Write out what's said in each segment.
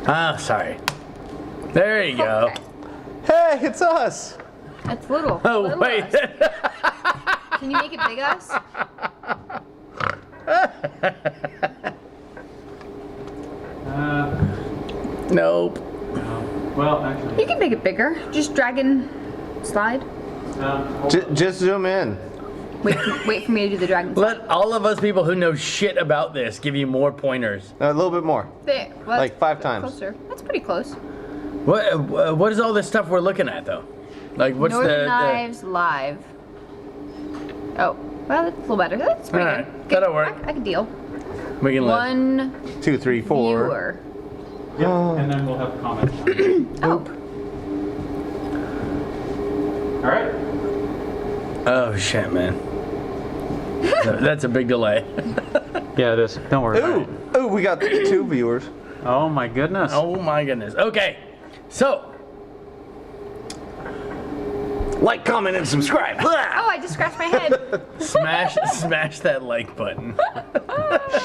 Ah, sorry. There you go. Okay. Hey, it's us. That's little. Oh, little wait. us. Can you make it big us? Nope. Well, actually. You can make it bigger. Just drag and slide. Just zoom in. Wait for me to do the drag and slide. Let all of us people who know shit about this give you more pointers. A little bit more. There. Well, Like 5 that's times. Closer. That's pretty close. What is all this stuff we're looking at though? Like what's Northern Knives Live. Oh, well, that's a little better. That's pretty Alright, good. that'll work. I can deal. we can live. 1 2, 3, 4. viewer. Yep, and then we'll have comments. Oh, All right. Oh shit, man. That's a big delay. Yeah, it is. Don't worry about it. Ooh, we got 2 viewers. Oh my goodness. Oh my goodness. Okay, so like, comment, and subscribe. oh, I just scratched my head. Smash that like button.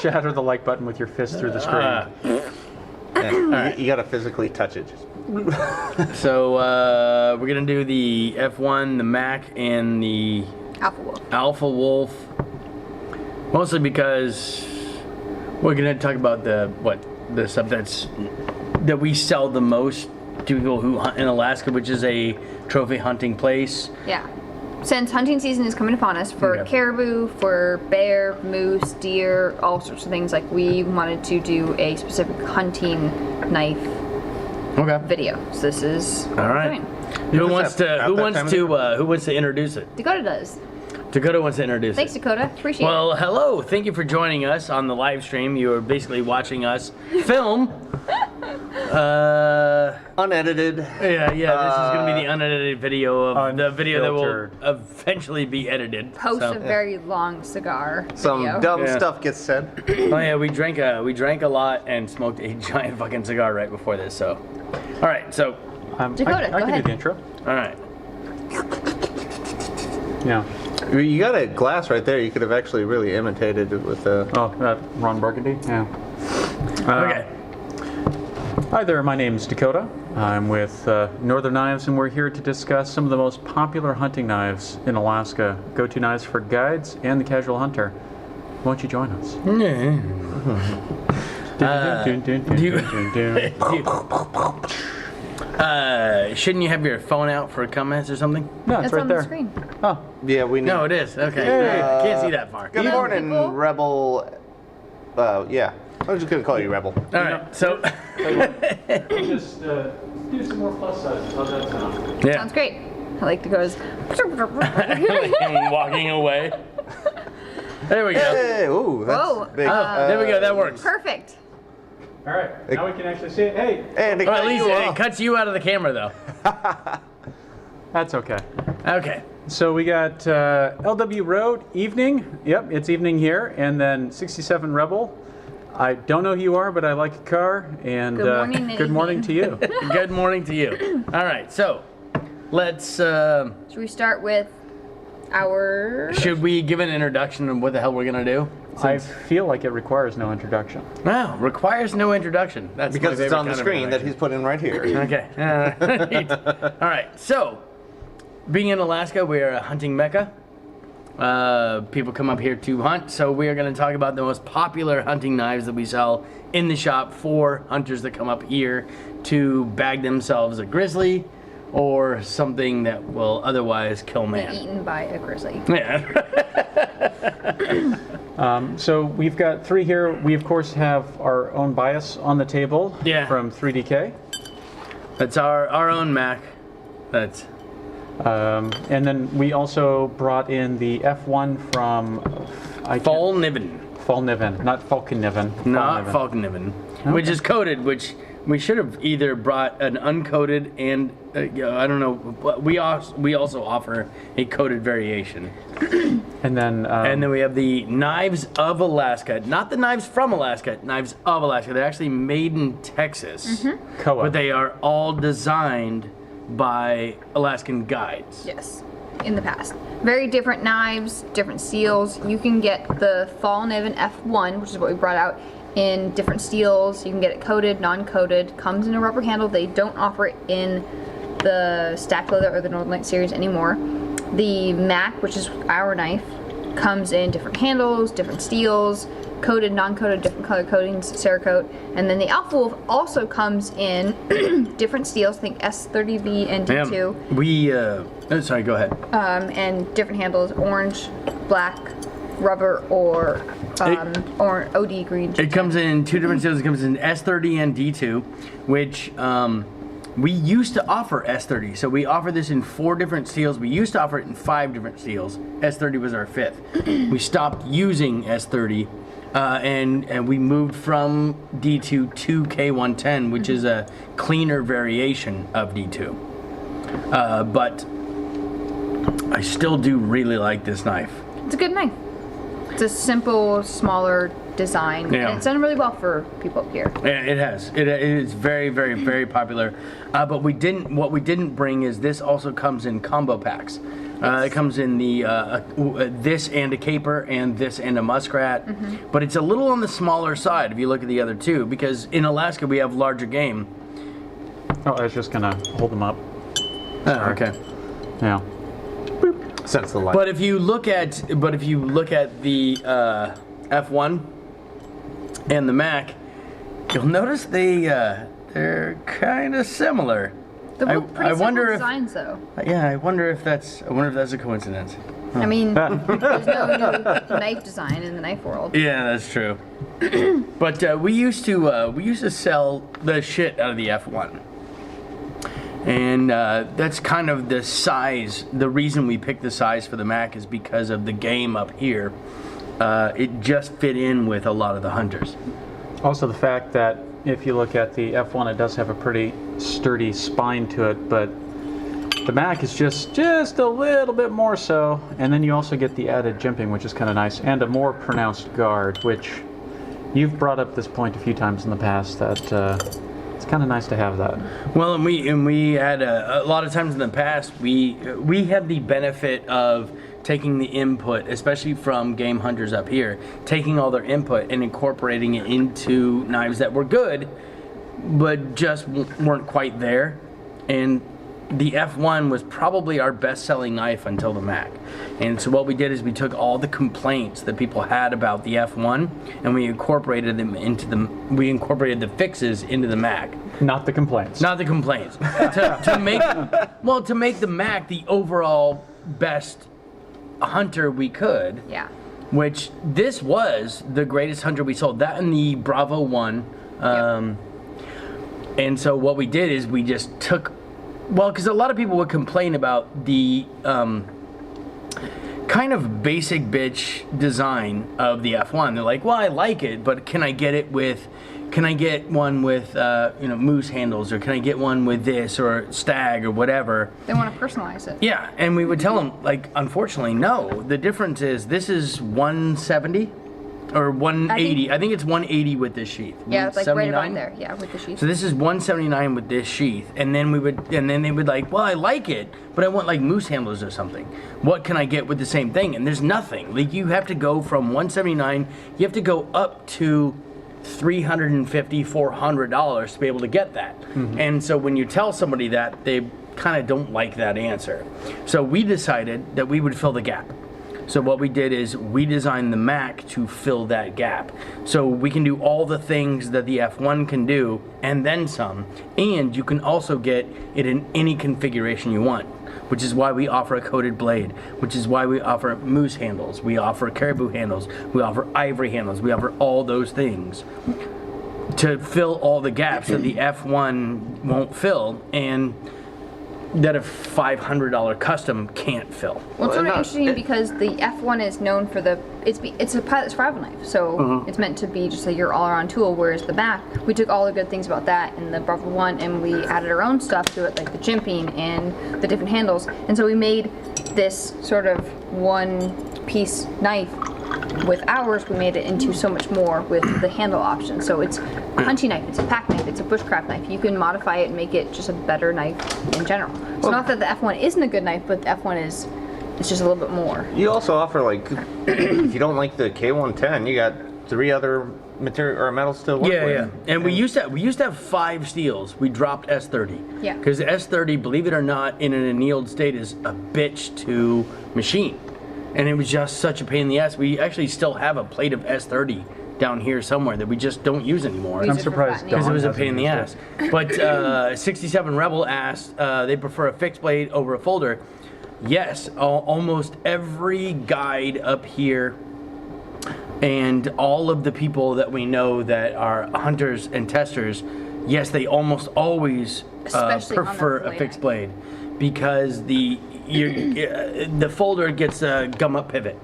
Shatter the like button with your fist through the screen. Yeah, you gotta physically touch it. So we're gonna do the F1, the Mac, and the Alpha Wolf. Alpha Wolf. Mostly because we're gonna talk about the stuff that we sell the most to people who hunt in Alaska, which is a trophy hunting place. Yeah. Since hunting season is coming upon us for Okay. caribou, for bear, moose, deer, all sorts of things, like we wanted to do a specific hunting knife Okay. video. So this is what All we're right. doing. Who was wants that- to at who that wants time of to who wants to introduce it? Dakota does. Dakota wants to introduce Thanks, it. Dakota. Appreciate Well, hello. Thank you for joining us on the live stream. You are basically watching us film. Unedited. Yeah. This is gonna be the unedited video of the video that will Unfiltered. eventually be edited. it. Post So- a very long cigar Some video. dumb Yeah. stuff gets said. Oh yeah, we drank a lot and smoked a giant fucking cigar right before this. So, all right. So, Dakota, I go can ahead. do the intro. all right. Yeah. You got a glass right there. You could have actually really imitated it with a. Oh, that Ron Burgundy? Yeah. Okay. Hi there, my name's Dakota. I'm with Northern Knives, and we're here to discuss some of the most popular hunting knives in Alaska. Go-to knives for guides and the casual hunter. Won't you join us? Shouldn't you have your phone out for comments or something? No, it's That's right on there. the screen. Oh, Yeah, we need. No, it is. Okay. Hey. I can't see that far. Good Hello, morning, people. Rebel. Yeah, I'm just gonna call you Rebel. All right. So, just do some more plus sizes. How's that sound? yeah. Sounds great. I like Dakota's. And walking away. There we go. Hey, ooh, that's Whoa, big. There we go. That works. Perfect. All right, now we can actually see it. Hey, And Well, at least it cuts you out of the camera, though. that's okay. Okay. So we got LW Road, evening. Yep, it's evening here. And then 67 Rebel. I don't know who you are, but I like your car. And Good morning and good morning to you. Good morning to you. All right. So, let's. Should we start with our... Should we give an introduction of what the hell we're gonna do? I feel like it requires no introduction. Wow, requires no introduction. That's because my it's favorite on the kind of screen that introduction. he's put in right here. Okay. All right. So, being in Alaska, we are a hunting mecca. People come up here to hunt, so we are going to talk about the most popular hunting knives that we sell in the shop for hunters that come up here to bag themselves a grizzly or something that will otherwise kill man. Eaten by a grizzly. Yeah. So we've got 3 here. We, of course, have our own bias on the table from 3DK. That's our own Mac. That's And then we also brought in the F1 from Falniven. Falniven, not Falconiven. Not Falconiven. Which is coated, which we should have either brought an uncoated and I don't know. But we also offer a coated variation. And then We have the Knives of Alaska, not the knives from Alaska, Knives of Alaska. They're actually made in Texas, Koa. but they are all designed by Alaskan guides. Yes. in the past. Very different knives, different steels. You can get the Fall Niven F1, which is what we brought out, in different steels. You can get it coated, non-coated, comes in a rubber handle. They don't offer it in the Stack Leather or the Northern Light series anymore. The Mac, which is our knife, comes in different handles, different steels, coated, non-coated, different color coatings, Cerakote. And then the Alpha Wolf also comes in different steels, I think S30V and D2. Sorry, go ahead. And different handles, orange, black, rubber, or OD green. It comes in 2 different steels. It comes in S30 and D2, which we used to offer S30. So we offer this in 4 different steels. We used to offer it in 5 different steels. S30 was our 5th. We stopped using S30. And we moved from D2 to K110, which is a cleaner variation of D2. But I still do really like this knife. It's a good knife. It's a simple, smaller design. Yeah. And it's done really well for people up here. Yeah, it has. It is very, very, very popular. But what we didn't bring is this also comes in combo packs. It comes in the this and a caper and this and a muskrat, but it's a little on the smaller side if you look at the other two, because in Alaska we have larger game. Oh, I was just gonna hold them up. Oh, okay. Yeah. Sense the light. But if you look at the F1 and the Mac, you'll notice they're kind of similar. They're both pretty simple designs, though. Yeah, I wonder if that's a coincidence. I mean, there's no new knife design in the knife world. Yeah, that's true. But we used to sell the shit out of the F1, and that's kind of the size. The reason we picked the size for the Mac is because of the game up here. It just fit in with a lot of the hunters. Also, the fact that if you look at the F1, it does have a pretty sturdy spine to it, but the Mac is just a little bit more so. And then you also get the added jimping, which is kind of nice, and a more pronounced guard, which you've brought up this point a few times in the past, that it's kind of nice to have that. Well, and we had a lot of times in the past we had the benefit of taking the input, especially from game hunters up here, taking all their input and incorporating it into knives that were good, but just weren't quite there. And the F1 was probably our best-selling knife until the Mac. And so what we did is we took all the complaints that people had about the F1 and we incorporated them into the fixes into the Mac. Not the complaints. Not the complaints. to make the Mac the overall best hunter we could. Yeah. Which this was the greatest hunter we sold. That and the Bravo 1. Yep. And so what we did is we just took, because a lot of people would complain about the kind of basic bitch design of the F1. They're like, well, I like it, but can I get one with moose handles, or can I get one with this or stag or whatever? They want to personalize it. Yeah, and we would tell them, like, unfortunately, no. The difference is this is 170 or 180. I think it's 180 with this sheath. Yeah, it's like right 179? around there. Yeah, with the sheath. So this is 179 with this sheath, and then they would like, well, I like it, but I want like moose handlers or something. What can I get with the same thing? And there's nothing. Like, you have to go from 179, you have to go up to $350, $400 to be able to get that. And so when you tell somebody that, they kind of don't like that answer. So we decided that we would fill the gap. So what we did is we designed the Mac to fill that gap. So we can do all the things that the F1 can do and then some. And you can also get it in any configuration you want, which is why we offer a coated blade, which is why we offer moose handles, we offer caribou handles, we offer ivory handles, we offer all those things to fill all the gaps that the F1 won't fill and that a $500 custom can't fill. Well, it's sort of interesting because the F1 is known for it's a pilot's survival knife, so it's meant to be just your all-around tool, whereas the Mac, we took all the good things about that in the Bravo 1 and we added our own stuff to it, like the jimping and the different handles, and so we made this sort of one-piece knife. With ours, we made it into so much more with the handle option. So it's a hunting knife, it's a pack knife, it's a bushcraft knife. You can modify it and make it just a better knife in general. So not that the F1 isn't a good knife, but the F1 is It's just a little bit more. You also offer, like, if you don't like the K110, you got 3 other material or metals to work with. And we used to have 5 steels. We dropped S30. Yeah. Because S30, believe it or not, in an annealed state is a bitch to machine. And it was just such a pain in the ass. We actually still have a plate of S30 down here somewhere that we just don't use anymore. We I'm use it for surprised fattening. Because it was a Dawn pain in the ass. hasn't But 67 Rebel asked, they prefer a fixed blade over a folder. Yes, almost every guide up here and all of the people that we know that are hunters and testers, yes, they almost always Especially on the prefer a fillet fixed knife. blade because the folder gets a gum up pivot.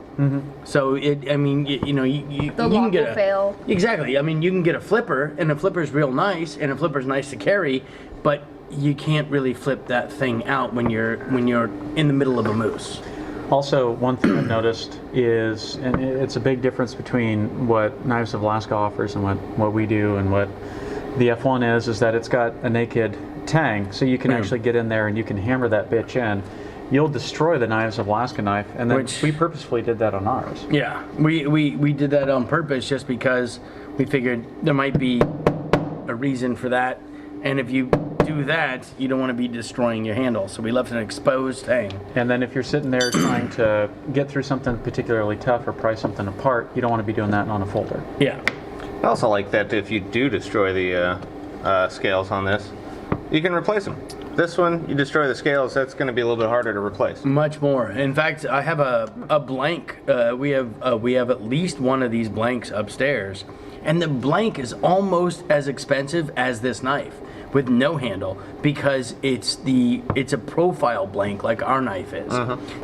So you The can lock get will a fail. exactly. I mean, you can get a flipper, and a flipper's real nice, and a flipper's nice to carry, but you can't really flip that thing out when you're in the middle of a moose. Also, one thing I've noticed is, and it's a big difference between what Knives of Alaska offers and what we do and what the F1 is that it's got a naked tang, so you can actually get in there and you can hammer that bitch in. You'll destroy the Knives of Alaska knife, and then we purposefully did that on ours. Yeah, we did that on purpose just because we figured there might be a reason for that, and if you do that, you don't want to be destroying your handle. So we left an exposed tang. And then if you're sitting there trying to get through something particularly tough or pry something apart, you don't want to be doing that on a folder. Yeah. I also like that if you do destroy the scales on this, you can replace them. This one, you destroy the scales, that's going to be a little bit harder to replace. Much more. In fact, I have a blank. We have at least one of these blanks upstairs, and the blank is almost as expensive as this knife with no handle because it's a profile blank like our knife is.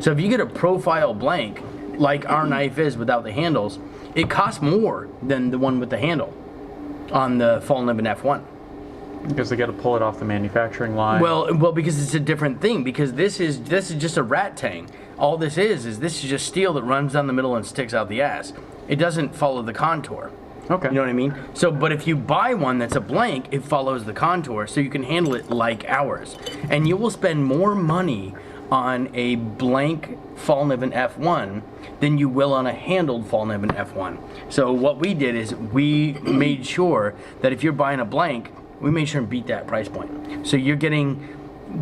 So if you get a profile blank like our knife is without the handles, it costs more than the one with the handle on the Fall Niven F1. Because they got to pull it off the manufacturing line. Well, because it's a different thing. Because this is just a rat tang. All this is just steel that runs down the middle and sticks out the ass. It doesn't follow the contour. Okay. You know what I mean? So, but if you buy one that's a blank, it follows the contour, so you can handle it like ours, and you will spend more money on a blank Fall Niven F1 than you will on a handled Fall Niven F1. So what we did is we made sure that if you're buying a blank, we made sure and beat that price point. So you're getting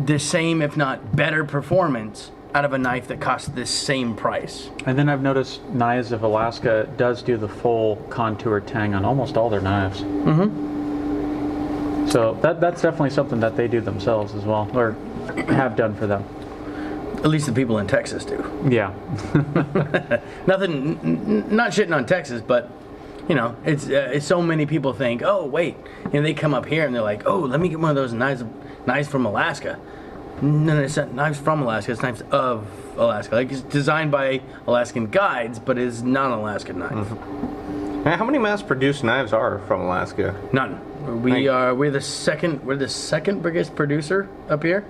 the same, if not better, performance out of a knife that costs the same price. And then I've noticed Knives of Alaska does do the full contour tang on almost all their knives. So that's definitely something that they do themselves as well, or have done for them. At least the people in Texas do. Yeah. Nothing, not shitting on Texas, but you know, it's so many people think, oh wait, they come up here and they're like, oh, let me get one of those knives from Alaska. No, it's not knives from Alaska. It's knives of Alaska. Like it's designed by Alaskan guides, but it's not an Alaskan knife. Now, how many mass-produced knives are from Alaska? None. We're the second biggest producer up here.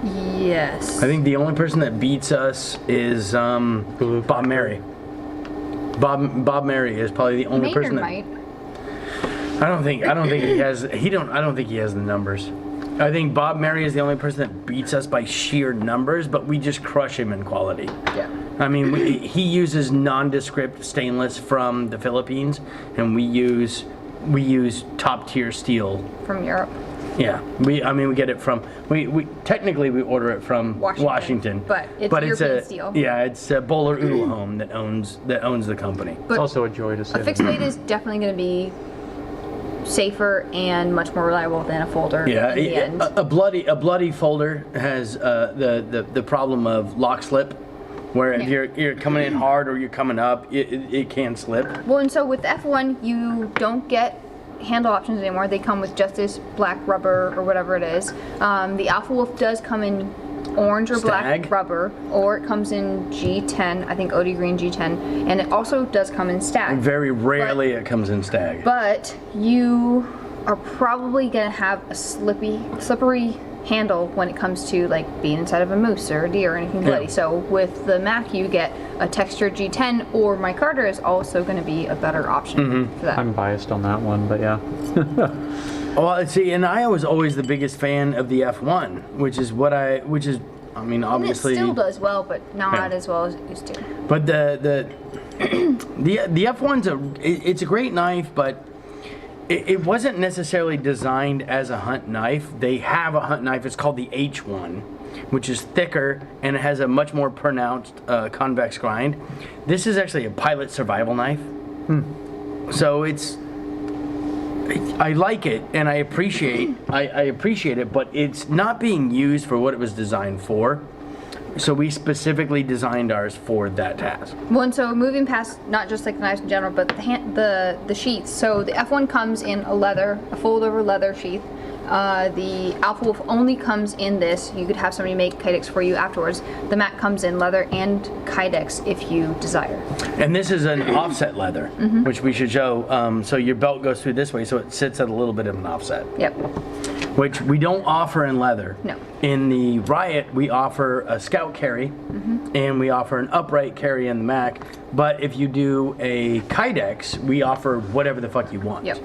Yes. I think the only person that beats us is Bob Mary. Bob Mary is probably the only person that. might. I don't think he has. I don't think he has the numbers. I think Bob Mary is the only person that beats us by sheer numbers, but we just crush him in quality. Yeah. I mean, he uses nondescript stainless from the Philippines, and we use top tier steel From Europe. Yeah, we get it from we technically we order it from Washington, but it's European steel. Yeah, it's Bowler Oodleholm that owns the company. It's But also a joy to see. a fixed blade is definitely going to be safer and much more reliable than a folder. Yeah, in the end. a bloody folder has the problem of lock slip, where if you're coming in hard or you're coming up, it can slip. Well, and so with the F1, you don't get handle options anymore. They come with just this black rubber or whatever it is. The Alpha Wolf does come in orange or Stag. black rubber, or it comes in G10, I think OD Green G10, and it also does come in Stag. Very rarely it comes in stag. But you are probably gonna have a slippery handle when it comes to like being inside of a moose or a deer or anything bloody. So with the Mac, you get a textured G10, or my Carter is also going to be a better option for that. I'm biased on that one, but yeah. Well, see, and I was always the biggest fan of the F1, which is I mean, And it obviously. still does well, but not Yeah. as well as it used to. But the F1's it's a great knife, but it wasn't necessarily designed as a hunt knife. They have a hunt knife. It's called the H1, which is thicker and it has a much more pronounced convex grind. This is actually a pilot survival knife. So I like it and I appreciate it, but it's not being used for what it was designed for. So we specifically designed ours for that task. Well, and so moving past not just like the knives in general, but the sheaths. So the F1 comes in a fold-over leather sheath. The Alpha Wolf only comes in this. You could have somebody make kydex for you afterwards. The Mac comes in leather and kydex if you desire. And this is an offset leather, which we should show. So your belt goes through this way, so it sits at a little bit of an offset. Yep. Which we don't offer in leather. No. In the Riot, we offer a scout carry, and we offer an upright carry in the Mac. But if you do a kydex, we offer whatever the fuck you want. Yep.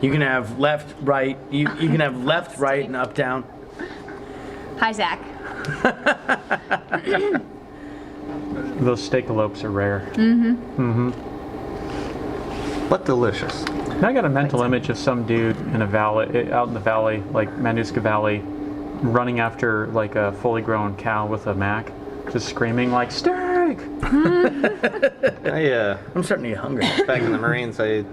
You can have left, right. You can have left, right, and up, down. Hi, Zach. Those steakalopes are rare. But delicious. And I got a mental image of some dude in a valley, out in the valley, like Manduska Valley, running after like a fully grown cow with a Mac, just screaming like steak. I'm starting to get hungry. back in the Marines, I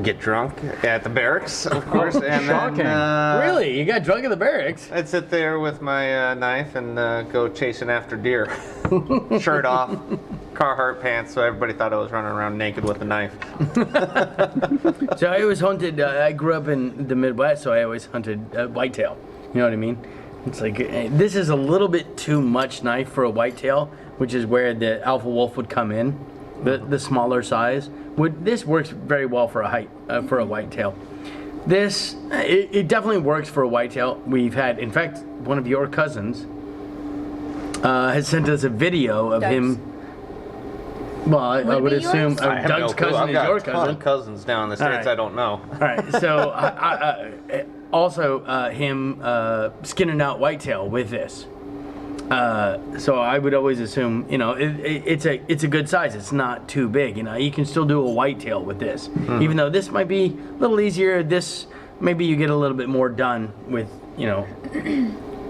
get drunk at the barracks, of course, and shocking. then Really? You got drunk at the barracks? I'd sit there with my knife and go chasing after deer, shirt off, Carhartt pants, so everybody thought I was running around naked with a knife. So I always hunted. I grew up in the Midwest, so I always hunted whitetail. You know what I mean? It's like this is a little bit too much knife for a whitetail, which is where the Alpha Wolf would come in, the smaller size. This works very well for a whitetail. This it definitely works for a whitetail. We've had, in fact, one of your cousins has sent us a video of him. Well, I Would it would be assume yours? I have Doug's no clue. cousin I've is got your a ton cousin. of cousins down in the States right. I don't know. All right, so also him skinning out whitetail with this. So I would always assume, it's a good size. It's not too big. You can still do a whitetail with this, even though this might be a little easier. This maybe you get a little bit more done with,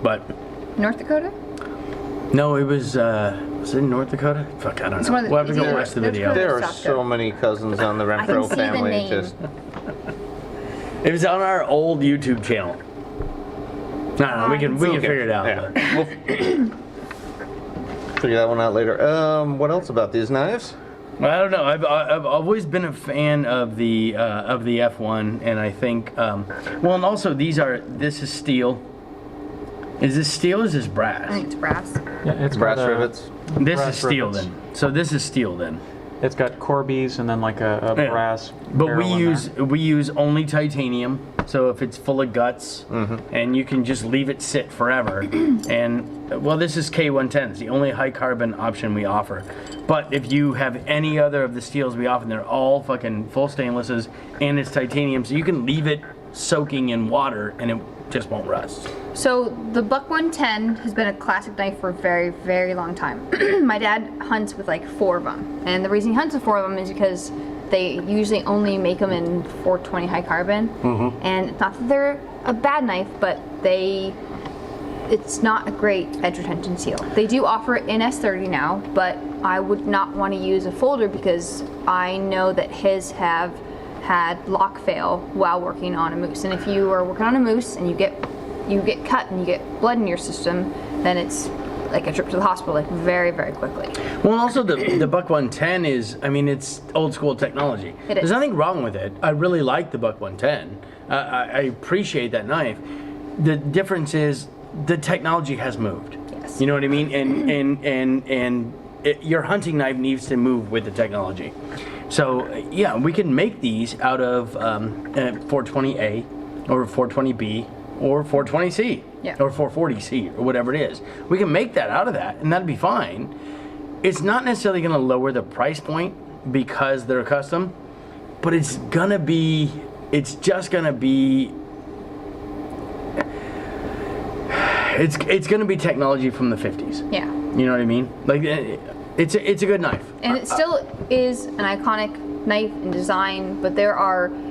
but North Dakota? no, it was it in North Dakota? Fuck, I don't It's know. one of the- We'll have to go either watch the North video. Dakota- There are South so Dakota. many cousins on the I can Renfro see the family. name. Just It was on our old YouTube channel. No, we can figure it out. Yeah. but- We'll figure that one out later. What else about these knives? Well, I don't know. I've always been a fan of the F1, and I think well, and also this is steel. Is this steel or is this I brass? think it's brass. Yeah, it's Brass got rivets. This brass is steel rivets. then. So this is steel then. It's got Corbies and then like a Yeah. brass. But barrel in we use only titanium. So if it's full of guts, and you can just leave it sit forever. And well, this is K110. It's the only high carbon option we offer. But if you have any other of the steels we offer, they're all fucking full stainlesses, and it's titanium. So you can leave it soaking in water, and it just won't rust. So the Buck 110 has been a classic knife for a very, very long time. My dad hunts with like 4 of them. And the reason he hunts with 4 of them is because they usually only make them in 420 high carbon. And it's not that they're a bad knife, but it's not a great edge retention seal. They do offer it in S30 now, but I would not want to use a folder because I know that his have had lock fail while working on a moose. And if you are working on a moose and you get cut and you get blood in your system, then it's like a trip to the hospital, like very, very quickly. Well, and also the Buck 110 is, it's old school technology. It There's is. nothing wrong with it. I really like the Buck 110. I appreciate that knife. The difference is the technology has moved. Yes. You know what I mean? And your hunting knife needs to move with the technology. So yeah, we can make these out of 420A or 420B or 420C Yeah. or 440C or whatever it is. We can make that out of that, and that'd be fine. It's not necessarily going to lower the price point because they're custom, but it's just going to be It's gonna be technology from the 50s. Yeah. You know what I mean? Like, it's a good knife. And it still is an iconic knife in design, but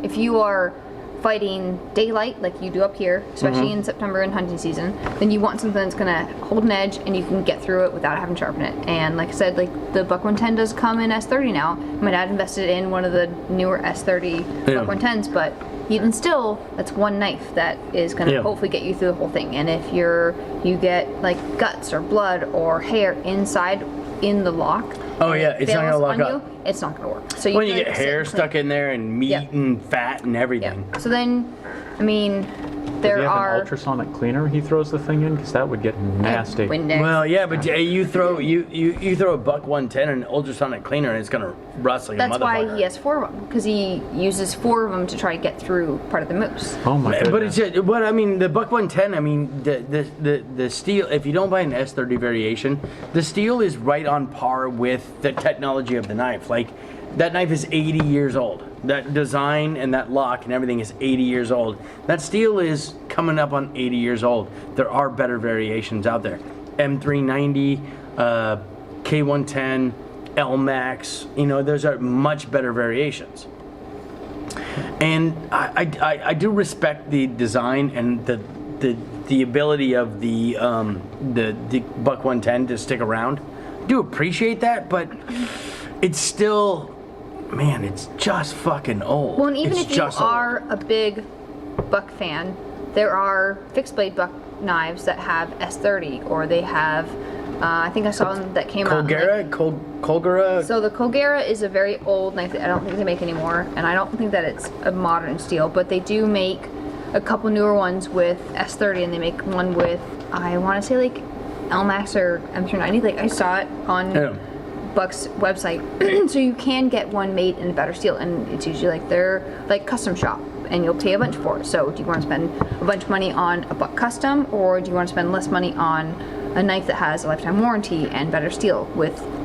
if you are fighting daylight like you do up here, especially in September and hunting season, then you want something that's gonna hold an edge and you can get through it without having to sharpen it. And like I said, like the Buck 110 does come in S30 now. My dad invested in one of the newer S30 Buck 110s, but even still, that's one knife that is gonna hopefully get you through the whole thing. And if you get like guts or blood or hair inside in the lock, Oh yeah, it's not gonna lock up. it's not gonna work. So When you get hair stuck in there and meat and fat and everything. So then, I mean, Does there he have are an ultrasonic cleaner he throws the thing in? Because that would get nasty. Windex. Well, yeah, but you throw a Buck 110 in an ultrasonic cleaner and it's gonna rust like a motherfucker. That's why he has 4 of them, because he uses 4 of them to try to get through part of the moose. Oh my goodness. But it's just, but I mean, the Buck 110. I mean, the steel. If you don't buy an S30 variation, the steel is right on par with the technology of the knife. Like, that knife is 80 years old. That design and that lock and everything is 80 years old. That steel is coming up on 80 years old. There are better variations out there. M390, K110, LMAX. You know, those are much better variations. And I do respect the design and the ability of the Buck 110 to stick around. I do appreciate that, but it's still, man, it's just fucking old. Well, and even It's if you just old. are a big buck fan, there are fixed blade buck knives that have S30, or they have, I think I saw one that came out. Colgera. So the Colgera is a very old knife that I don't think they make anymore, and I don't think that it's a modern steel, but they do make a couple newer ones with S30, and they make one with, I want to say like LMAX or M390. Like I saw it on Buck's website. So you can get one made in a better steel, and it's usually like they're like custom shop, and you'll pay a bunch for it. So do you want to spend a bunch of money on a Buck custom, or do you want to spend less money on a knife that has a lifetime warranty and better steel?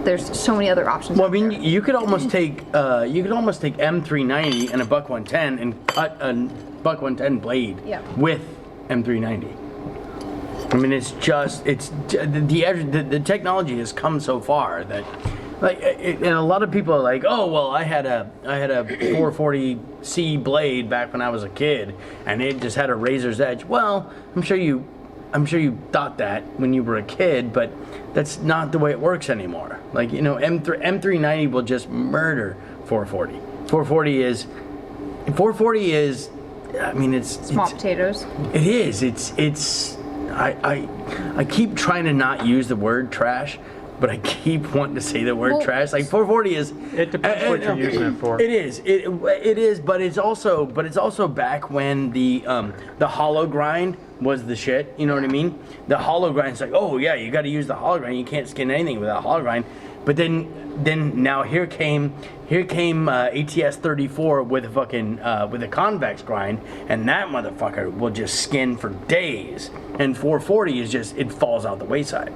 There's so many other options. Well, I mean, you could almost take M390 and a Buck 110 and cut a Buck 110 blade with M390. I mean, the technology has come so far that, like, and a lot of people are like, oh well, I had a 440C blade back when I was a kid, and it just had a razor's edge. Well, I'm sure you thought that when you were a kid, but that's not the way it works anymore. Like, you know, M390 will just murder 440. 440 is, I mean, it's small potatoes. It is. I keep trying to not use the word trash, but I keep wanting to say the word trash. Like 440 is. It depends what you're using it for. It is. It is. But it's also back when the hollow grind was the shit. You know what I mean? The hollow grind's like, oh yeah, you got to use the hollow grind. You can't skin anything without hollow grind. But then now here came ATS 34 with a fucking with a convex grind, and that motherfucker will just skin for days. And 440 is just, it falls out the wayside.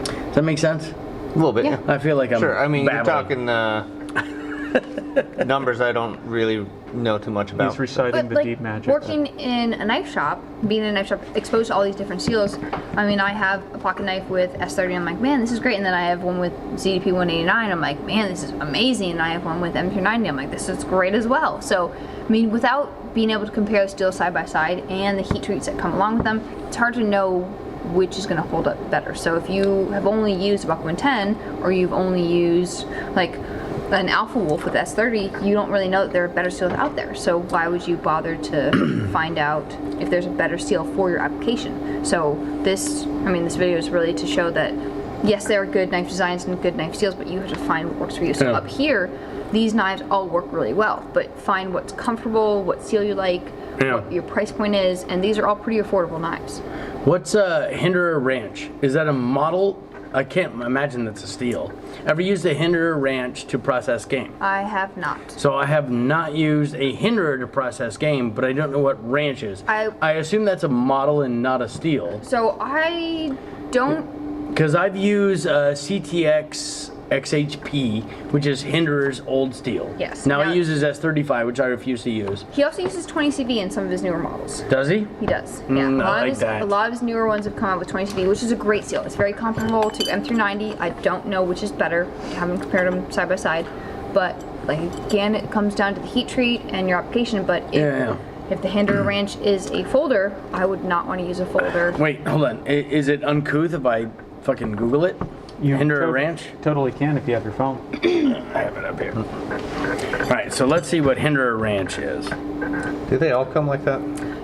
Does that make sense? A little bit. Yeah. I feel like I'm Sure. I mean, babbling. you're talking numbers I don't really know too much about. He's reciting But the like deep magic. working in a knife shop, being in a knife shop, exposed to all these different seals. I mean, I have a pocket knife with S30. I'm like, man, this is great. And then I have one with ZDP 189. I'm like, man, this is amazing. And I have one with M290. I'm like, this is great as well. So, I mean, without being able to compare the steels side by side and the heat treats that come along with them, it's hard to know which is going to hold up better. So if you have only used a Buck 110, or you've only used like an Alpha Wolf with S30, you don't really know that there are better steels out there. So why would you bother to find out if there's a better steel for your application? So this video is really to show that yes, there are good knife designs and good knife steels, but you have to find what works for you. So up here, these knives all work really well, but find what's comfortable, what steel you like, what your price point is, and these are all pretty affordable knives. What's a Hinderer Ranch? Is that a model? I can't imagine that's a steel. Ever used a Hinderer Ranch to process game? I have not. So I have not used a Hinderer to process game, but I don't know what Ranch is. I assume that's a model and not a steel. So I don't. Because I've used CTX XHP, which is Hinderer's old steel. Yes. Now Now- he uses S35, which I refuse to use. He also uses 20CV in some of his newer models. Does he? He does. Yeah. I a lot like of his, that. A lot of his newer ones have come out with 20CV, which is a great steel. It's very comparable to M390. I don't know which is better. I haven't compared them side by side, but like again, it comes down to the heat treat and your application. But if the Hinderer Ranch is a folder, I would not want to use a folder. Wait, hold on. Is it uncouth if I fucking Google it? Hinderer Ranch? Totally can if you have your phone. I have it up here. All right, so let's see what Hinderer Ranch is. Do they all come like that?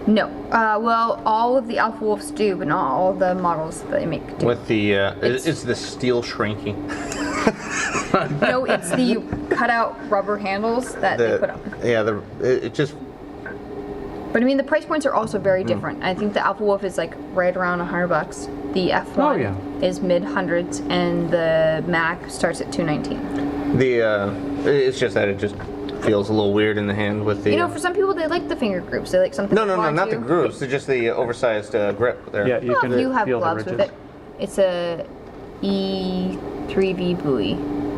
No. Well, all of the Alpha Wolves do, but not all the models that they make do. With the is the steel shrinking? No, it's the cutout rubber handles that they put on. Yeah, it just. But I mean, the price points are also very different. I think the Alpha Wolf is like right around $100. The F1 Oh, yeah. is mid hundreds, and the Mac starts at $219. It's just that it just feels a little weird in the hand with the. You know, for some people, they like the finger groups. They like something. No, to hold not the on to. grooves. It's just the oversized grip there. Yeah, you Well, can if you have feel the gloves with ridges. it. It's a E3V buoy.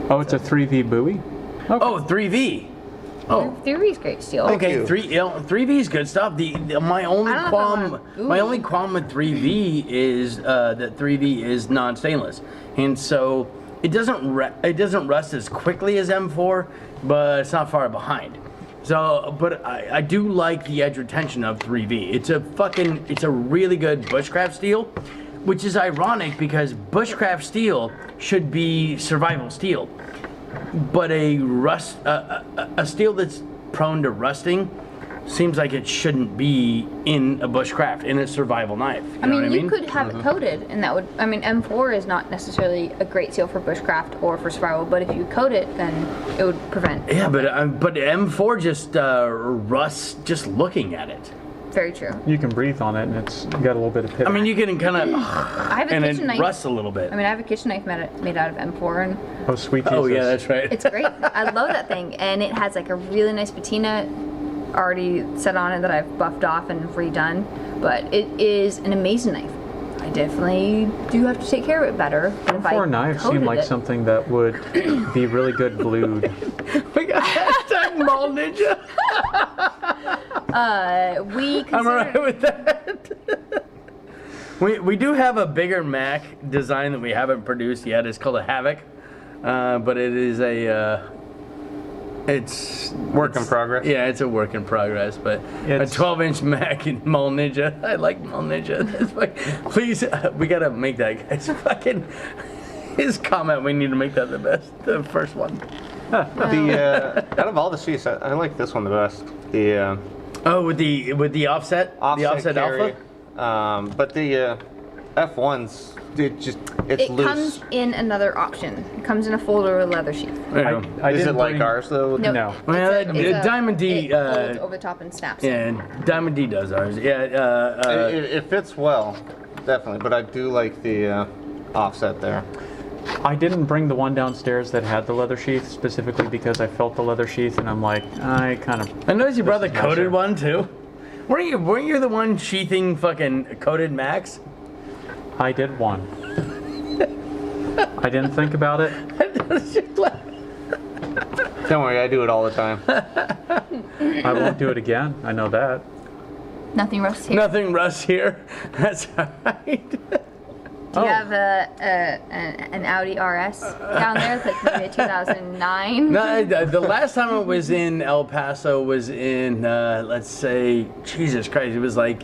Oh, it's a 3V buoy? Okay. Oh, 3V. Oh. 3V is great steel. Thank Okay, you. 3V is good stuff. My only I don't know if I qualm, want- my only qualm with 3V is that 3V is non-stainless, and so it doesn't rust as quickly as M4, but it's not far behind. So, but I do like the edge retention of 3V. It's a really good bushcraft steel, which is ironic because bushcraft steel should be survival steel. But a steel that's prone to rusting seems like it shouldn't be in a bushcraft, in a survival knife. You I know mean, what I mean? you could have it coated, and that would. I mean, M4 is not necessarily a great steel for bushcraft or for survival, but if you coat it, then it would prevent. Yeah, but M4 just rusts just looking at it. Very true. You can breathe on it, and it's got a little bit of pivot. I mean, you can kind of, I have a and kitchen it knife. rusts a little bit. I mean, I have a kitchen knife made out of M4, and oh, sweet Jesus. Oh yeah, that's right. it's great. I love that thing, and it has like a really nice patina already set on it that I've buffed off and redone. But it is an amazing knife. I definitely do have to take care of it better. But if I M4 knives seem coated like it- something that would be really good glued. We got hashtag Mall Ninja. we I'm consider alright with that. We do have a bigger Mac design that we haven't produced yet. It's called a Havoc, but it is it's Work in progress. Yeah, it's a work in progress, but It's- a 12-inch Mac in Mall Ninja. I like Mall Ninja. It's like, please, we gotta make that guy's fucking his comment. We need to make that the first one. Out of all the Sheaths, I like this one the best. The Oh, with the offset, the offset carry. alpha. But the F1s, it's it loose. comes in another option. It comes in a folder with a leather sheath. Yeah. I Is it didn't like bring- ours though? No. Well, It's a Diamond D. It folds over the top and snaps. Yeah, Diamond D does ours. Yeah. It fits well, definitely. But I do like the offset there. I didn't bring the one downstairs that had the leather sheath specifically because I felt the leather sheath and I'm like, I kind of. I noticed you brought the This is coated nicer. one too. Weren't you the one sheathing fucking coated Max? I did one. I didn't think about it. Don't worry, I do it all the time. I won't do it again. I know that. Nothing rusts here. Nothing rusts here. That's alright. Do you have an Audi RS down there, like maybe a 2009? No, the last time I was in El Paso was in, let's say, Jesus Christ, it was like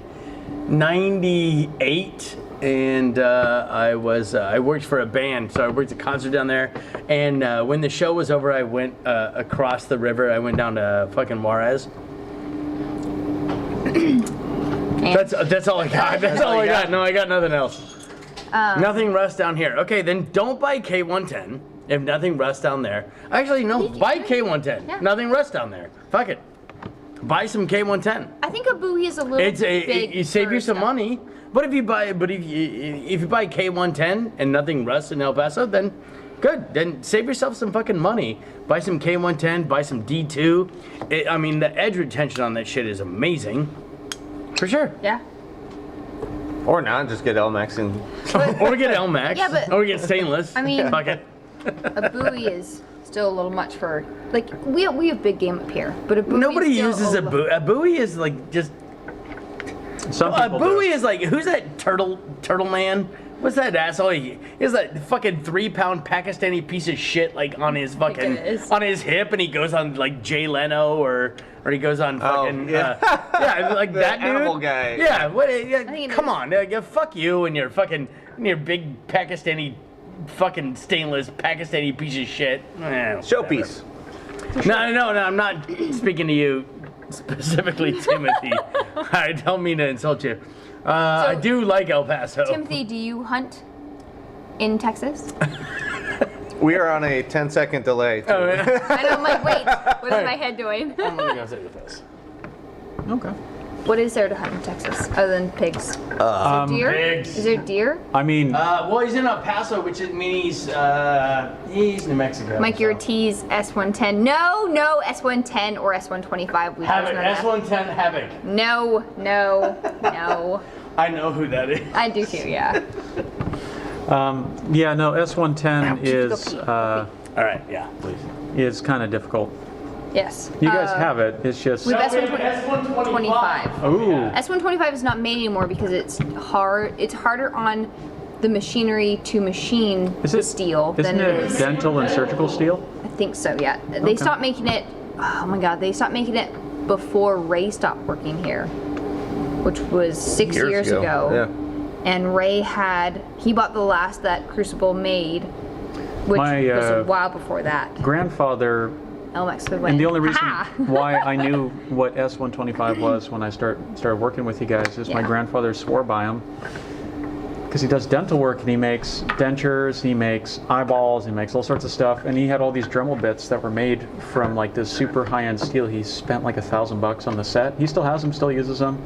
98, and I worked for a band, so I worked a concert down there, and when the show was over, I went across the river. I went down to fucking Juarez. That's all I got. That's all I got. No, I got nothing else. Nothing rusts down here. Okay, then don't buy K110 if nothing rusts down there. Actually, no, buy K110. Yeah. Nothing rusts down there. Fuck it. Buy some K110. I think a buoy is a little big. You save for you some stuff. money. But if you buy K110 and nothing rusts in El Paso, then good. Then save yourself some fucking money. Buy some K110. Buy some D2. I mean, the edge retention on that shit is amazing. For sure. Yeah. Or not, just get LMAX and Or get LMAX. Yeah, but- or get stainless. I mean- fuck it. A buoy is still a little much for, like, we have big game up here, but a buoy Nobody is still uses a buoy. A buoy is like just. Some A people buoy do. is like, who's that turtle man? What's that asshole? He is that fucking 3-pound Pakistani piece of shit like on his fucking it is. on his hip, and he goes on like Jay Leno or he goes on fucking yeah. yeah, like The that dude. animal guy. Yeah, what? Yeah, think it come is. on, yeah, fuck you and your fucking your big Pakistani fucking stainless Pakistani piece of shit. Showpiece. No, I'm not speaking to you specifically, Timothy. I don't mean to insult you. I do like El Paso. Timothy, do you hunt in Texas? We are on a 10-second delay. Too. Oh, yeah. I know, I'm like, wait, what is my head doing? I'm gonna go sit with this. Okay. What is there to hunt in Texas other than pigs? Is there deer? pigs. Is there deer? I mean, Well, he's in El Paso, which means he's New Mexico. Mike, your so. T's S110. No, S110 or S125. We Havoc, chose none of that. S110 Havoc. No. I know who that is. I do too, yeah. yeah, no, S110 is All right, yeah, please. is kind of difficult. Yes. You guys have it. It's just With No, we have S125. S125. Ooh. S125 is not made anymore because it's hard. It's harder on the machinery to machine Is the it steel Isn't than it it is. dental and surgical steel? I think so. Yeah. They Okay. stopped making it. Oh my God! They stopped making it before Ray stopped working here, which was 6 years ago. Yeah. And Ray he bought the last that Crucible made, which My, was a while before that. Grandfather, Elmex would win. and the only reason Ha! why I knew what S125 was when I started working with you guys is my Yeah. grandfather swore by him. Because he does dental work and he makes dentures, he makes eyeballs, he makes all sorts of stuff, and he had all these Dremel bits that were made from like this super high-end steel. He spent like $1,000 on the set. He still has them, still uses them.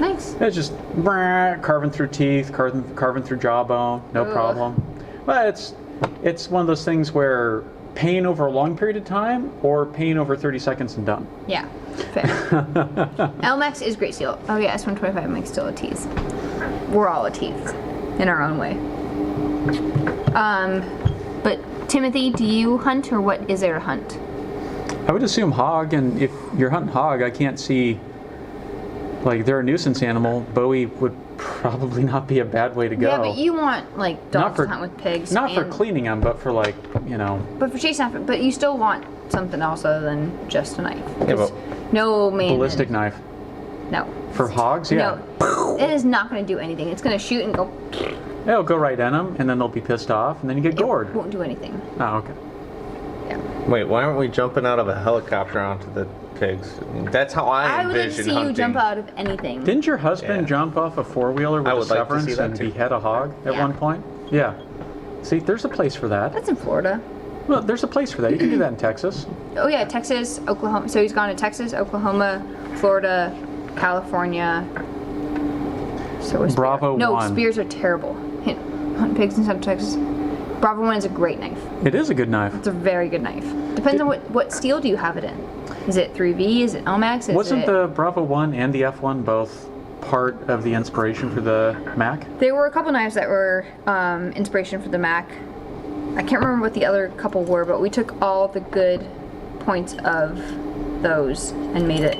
Nice. It's just carving through teeth, carving through jawbone, no Ugh. problem. But it's one of those things where pain over a long period of time or pain over 30 seconds and done. Yeah. Fair. Elmex is great steel. Oh yeah, S125 makes still a tease. We're all a tease in our own way. But Timothy, do you hunt or what is there to hunt? I would assume hog, and if you're hunting hog, I can't see, like, they're a nuisance animal. Bowie would probably not be a bad way to go. Yeah, but you want like dogs to hunt with pigs. Not for and- cleaning them, but for like, you know. But for chasing after, but you still want something else other than just a knife. Yeah, but No man. Ballistic knife. No. For hogs, yeah. No. It is not going to do anything. It's going to shoot and go. It'll go right in them, and then they'll be pissed off, and then you get gored. It won't do anything. Oh, okay. Yeah. Wait, why aren't we jumping out of a helicopter onto the pigs? I mean, that's how I would like to envision see hunting. you jump out of anything. Didn't your husband Yeah. jump off a four-wheeler with I a would like to severance see that and too. behead a hog at Yeah. one point? Yeah. See, there's a place for that. That's in Florida. Well, there's a place for that. You can do that in Texas. Oh yeah, Texas, Oklahoma. So he's gone to Texas, Oklahoma, Florida, California. So is Bravo No, 1. spears are terrible. Hunt pigs in Central Texas. Bravo 1 is a great knife. It is a good knife. It's a very good knife. Depends on what steel do you have it in. Is it 3V? Is it Elmex? Is Wasn't it... the Bravo 1 and the F1 both part of the inspiration for the Mac? There were a couple knives that were inspiration for the Mac. I can't remember what the other couple were, but we took all the good points of those and made it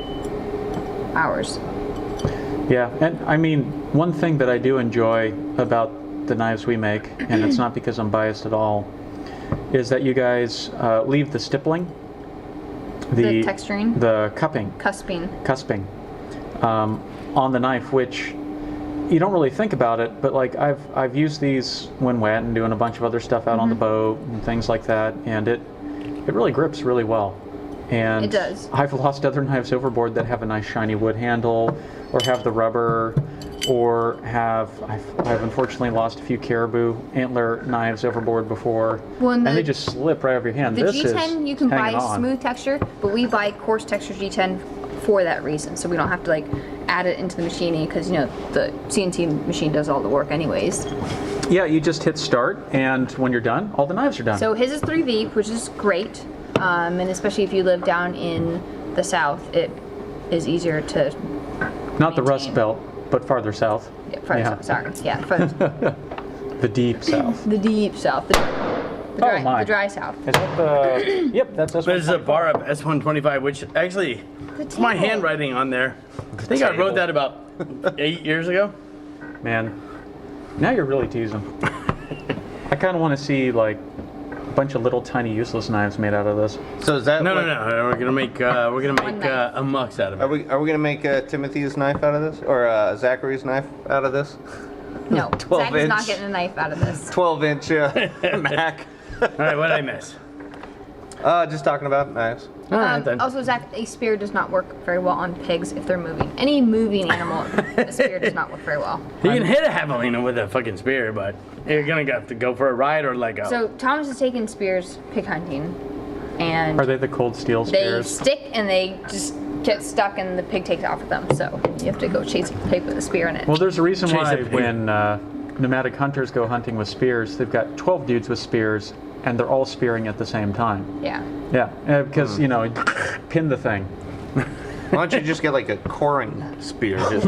ours. Yeah, and I mean, one thing that I do enjoy about the knives we make, and it's not because I'm biased at all, is that you guys leave the stippling, The texturing? the cupping, Cusping. on the knife, which you don't really think about it, but like I've used these when wet and doing a bunch of other stuff out on the boat and things like that, and it really grips really well. And It does. I've lost other knives overboard that have a nice shiny wood handle, or have the rubber, or I've unfortunately lost a few caribou antler knives overboard before, Well, and and they the- just slip right over your hand. The This G10 is you can buy hanging on. smooth texture, but we buy coarse texture G10 for that reason, so we don't have to like add it into the machining because you know the CNC machine does all the work anyways. Yeah, you just hit start, and when you're done, all the knives are done. So his is 3V, which is great, and especially if you live down in the south, it is easier to Not the Rust maintain. Belt, but farther south. Yeah, farther Yeah. south, sorry, yeah, farther, The deep south. the deep south. The dry South. Is that the? Yep, that's This is a bar of S125, which actually, it's my table. handwriting on there. I think I wrote that about 8 years ago. Man, now you're really teasing. I kind of want to see like a bunch of little tiny useless knives made out of this. So is that No, what- no. We're gonna make knife. a mux out of Are it. we gonna make Timothy's knife out of this, or Zachary's knife out of this? No, 12 Zach is not inch. getting a knife out of this. 12-inch Mac. All right, what did I miss? Just talking about knives. All right then. Also, Zach, a spear does not work very well on pigs if they're moving. Any moving animal, a spear does not work very well. You can hit a javelina with a fucking spear, but you're gonna have to go for a ride or let go. So Thomas has taken spears pig hunting, and Are they the cold steel they spears? stick and they just get stuck, and the pig takes off with them. So you have to go chase a pig with a spear in it. Well, there's a reason Chase why a pig. when nomadic hunters go hunting with spears, they've got 12 dudes with spears, and they're all spearing at the same time. Yeah. Yeah, because you know, pin the thing. Why don't you just get like a coring spear? Just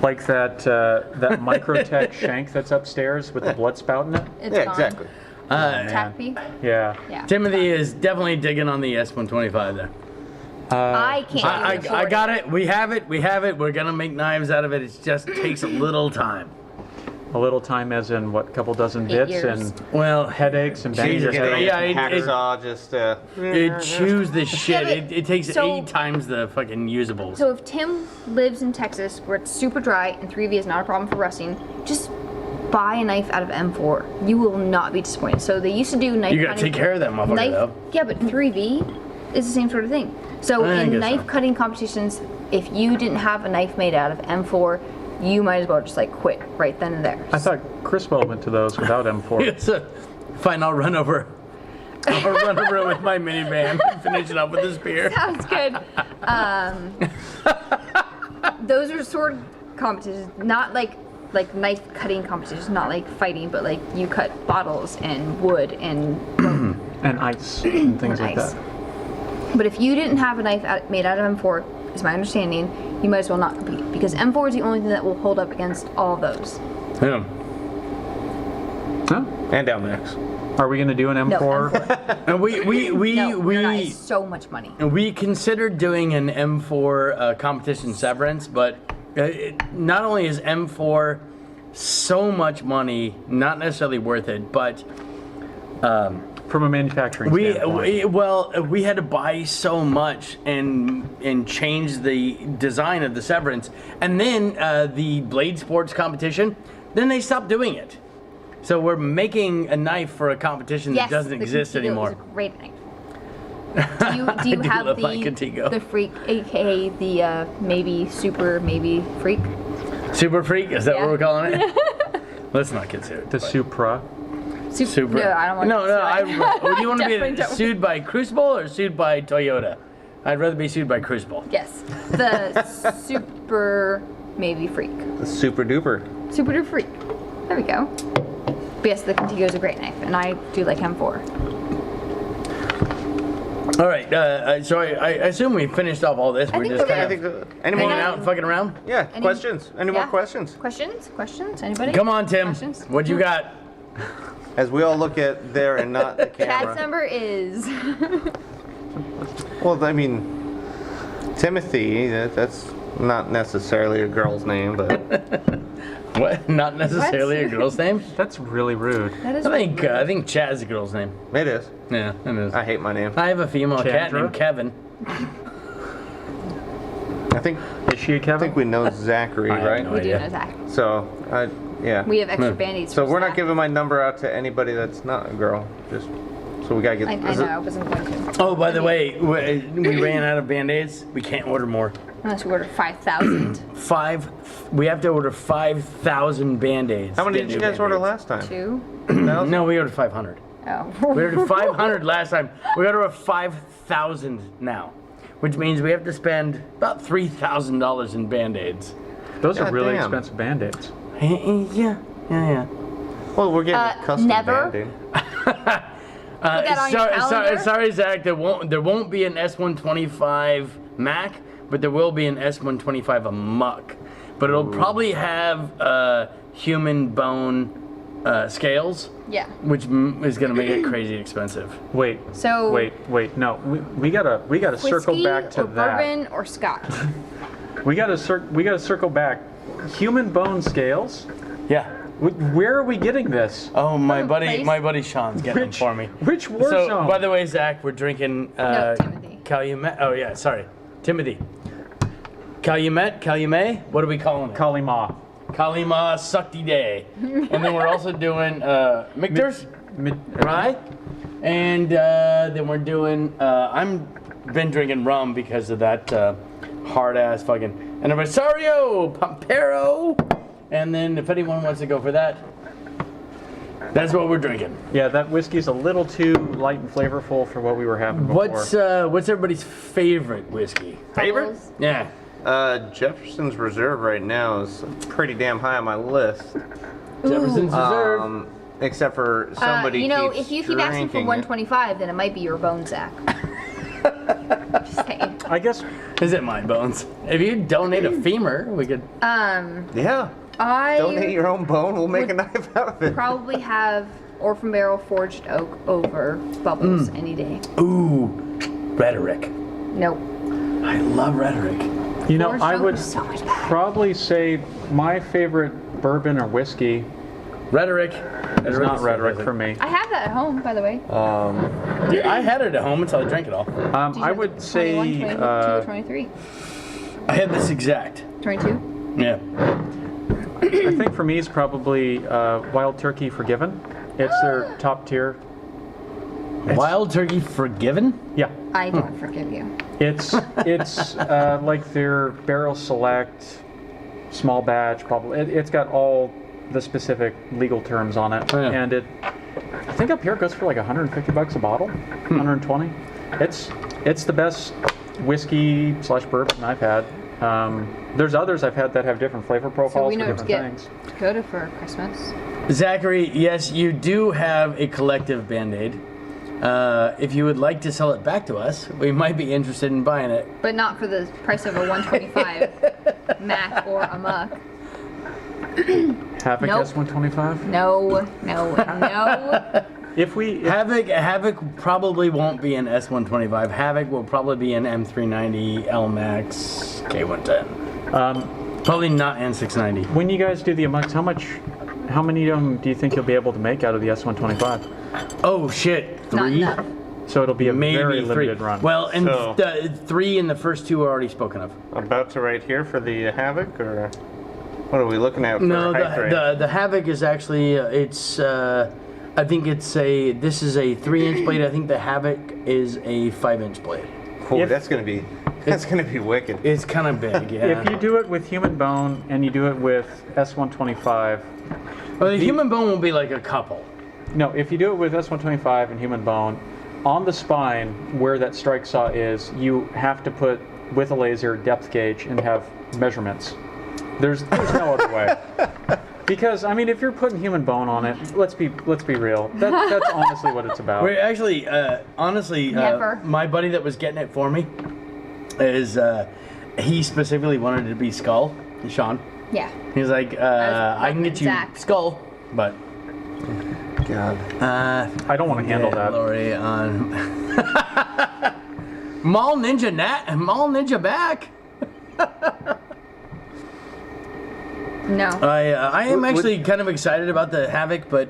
Like that that Microtech shank that's upstairs with the blood spout in it. It's yeah, gone. exactly. Tappy. Yeah. Yeah. Timothy is definitely digging on the S125 there. I can't. I even afford got it. We have it. We're gonna make knives out of it. It just takes a little time. A little time, as in what, couple dozen 8 bits years. and Well, headaches and banging your Jesus, head. yeah, Hacksaw, just it chews the shit. but- It takes so- 8 times the fucking usables. So if Tim lives in Texas where it's super dry and 3V is not a problem for rusting, just buy a knife out of M4. You will not be disappointed. So they used to do knife You gotta cutting. take care of that motherfucker, though. Yeah, but 3V is the same sort of thing. So I in guess knife so. cutting competitions, if you didn't have a knife made out of M4, you might as well just like quit right then and there. I thought Criswell went to those without M4. So, fine, I'll run over. I'll run over with my minivan and finish it up with a spear. Sounds good. Those are sword competitions, not like knife cutting competitions, not like fighting, but like you cut bottles and wood and And ice and things like ice. that. But if you didn't have a knife made out of M4, is my understanding, you might as well not compete because M4 is the only thing that will hold up against all of those. Yeah. Huh? and down next. Are we going to do an No, M4? M4. And No, we're not. It's so much money. we considered doing an M4 competition severance, but not only is M4 so much money, not necessarily worth it, but From a manufacturing standpoint. we had to buy so much and change the design of the severance, and then the blade sports competition, then they stopped doing it. So we're making a knife for a competition Yes, that doesn't the exist Contigo anymore. is a great knife. Do you do have love my Contigo. the freak, aka the maybe super maybe freak? Super freak, is that Yeah. what we're calling it? Let's not consider it. The Supra. Super. No, I don't want. No, do you want to Definitely be don't. sued by Crucible or sued by Toyota? I'd rather be sued by Crucible. Yes, the super maybe freak. The super duper. Super duper freak. There we go. But yes, the Contigo is a great knife, and I do like M4. All right, so I assume we finished off all this. I We're think just we're kind I of think any hanging more? out and fucking around. Yeah, Any- questions. Any more Yeah. questions? Questions? Anybody? Come on, Tim. Questions? What you got? As we all look at there and not the Chad's camera. number is. Well, I mean, Timothy. That's not necessarily a girl's name, but What? Not necessarily a girl's name. That's really rude. That is. I think Chad's a girl's name. it is. Yeah, it is. I hate my name. I have a female cat Chandra? named Kevin. I think Is she a Kevin? we know Zachary, I have right? no We do idea. know Zach. So, yeah. We have extra Hmm. band-aids. So for we're not Zach. giving my number out to anybody that's not a girl. Just so we gotta get. I is know. it- I wasn't going to. Oh, by the way, we ran out of Band-Aids. We can't order more. Unless we order 5,000. We have to order 5,000 Band-Aids. How many to did get you new guys order Band-Aids. last time? 2. No, we ordered 500. Oh. We ordered 500 last time. We got to order 5,000 now, which means we have to spend about $3,000 in Band-Aids. Those are God really damn. expensive Band-Aids. Yeah. Well, we're getting a custom never. Band-Aid. that on your calendar? Sorry, Zach. There won't be an S125 Mac, but there will be an S125 Muck. But it'll probably have human bone scales, Yeah. which is going to make it crazy expensive. Wait. So- Wait. No, we gotta circle Whiskey back to or that. bourbon or scotch? We gotta circle back. Human bone scales. Yeah. Where are we getting this? Oh, my From a buddy, place? my buddy Sean's getting them for me. Which war So, zone? by the way, Zach, we're drinking No, Timothy. Calumet. Oh yeah, sorry, Timothy. Calumet. What are we calling it? Kalima. Kalima Sukti Day. And then we're also doing Michter's rye. And then we're doing. I'm been drinking rum because of that hard ass fucking Anniversario Pampero. And then if anyone wants to go for that, that's what we're drinking. Yeah, that whiskey's a little too light and flavorful for what we were having before. What's everybody's favorite whiskey? Bubbles. Yeah. Jefferson's Reserve right now is pretty damn high on my list. Jefferson's Reserve. Except for somebody You know, keeps if you keep asking for drinking it. 125, then it might be your bone, Zach. Just saying. I guess Is it my bones? If you donate a femur, we could. Yeah. I Donate your own bone. We'll make a knife out of it. probably have Orphan Barrel Forged Oak over Bubbles any day. Ooh, rhetoric. Nope. I love rhetoric. you know Forged I Oak would is so much better. probably say my favorite bourbon or whiskey Rhetoric. is not rhetoric for me. I have that at home, by the way. Dude, I had it at home until I drank it all. Did you I have would the say 21, 22, 23? I had this exact. 22? Yeah. I think for me it's probably Wild Turkey Forgiven. It's their top tier. Wild Turkey Forgiven? Yeah, I don't forgive you. it's like their barrel select, small batch. Probably it's got all the specific legal terms on it, Oh, yeah. and I think up here it goes for like $150 a bottle, 120. It's the best whiskey / bourbon I've had. There's others I've had that have different flavor profiles So we for know what to different get things. Dakota for Christmas. Zachary, yes, you do have a collective Band-Aid. If you would like to sell it back to us, we might be interested in buying it. But not for the price of a 125 Mac or a Muck. Havoc Nope. S125. No. If Havoc probably won't be an S125. Havoc will probably be an M390 L-Max K110. Probably not N690. when you guys do the amounts, how many of them do you think you'll be able to make out of the S125? Oh shit, Not 3? enough. So it'll be a Maybe very 3. limited run. Well, and So- the 3 and the first 2 are already spoken of. About to right here for the Havoc, or what are we looking at for No, height rate? the Havoc is actually it's I think this is a 3-inch blade. I think the Havoc is a 5-inch blade. Ooh, if- that's gonna be wicked. It's kind of big, yeah. If you do it with human bone and you do it with S125, Well, the human bone will be like a couple. no, if you do it with S125 and human bone, on the spine where that strike saw is, you have to put with a laser depth gauge and have measurements. There's no other way. Because I mean, if you're putting human bone on it, let's be real. That's honestly what it's about. Wait, actually, honestly, Never. my buddy that was getting it for me is he specifically wanted it to be skull, Sean. Yeah. He's like, I can get you Zach. skull, but God. I don't want to handle that. Lori on Mall Ninja back. No. I am actually kind of excited about the Havoc, but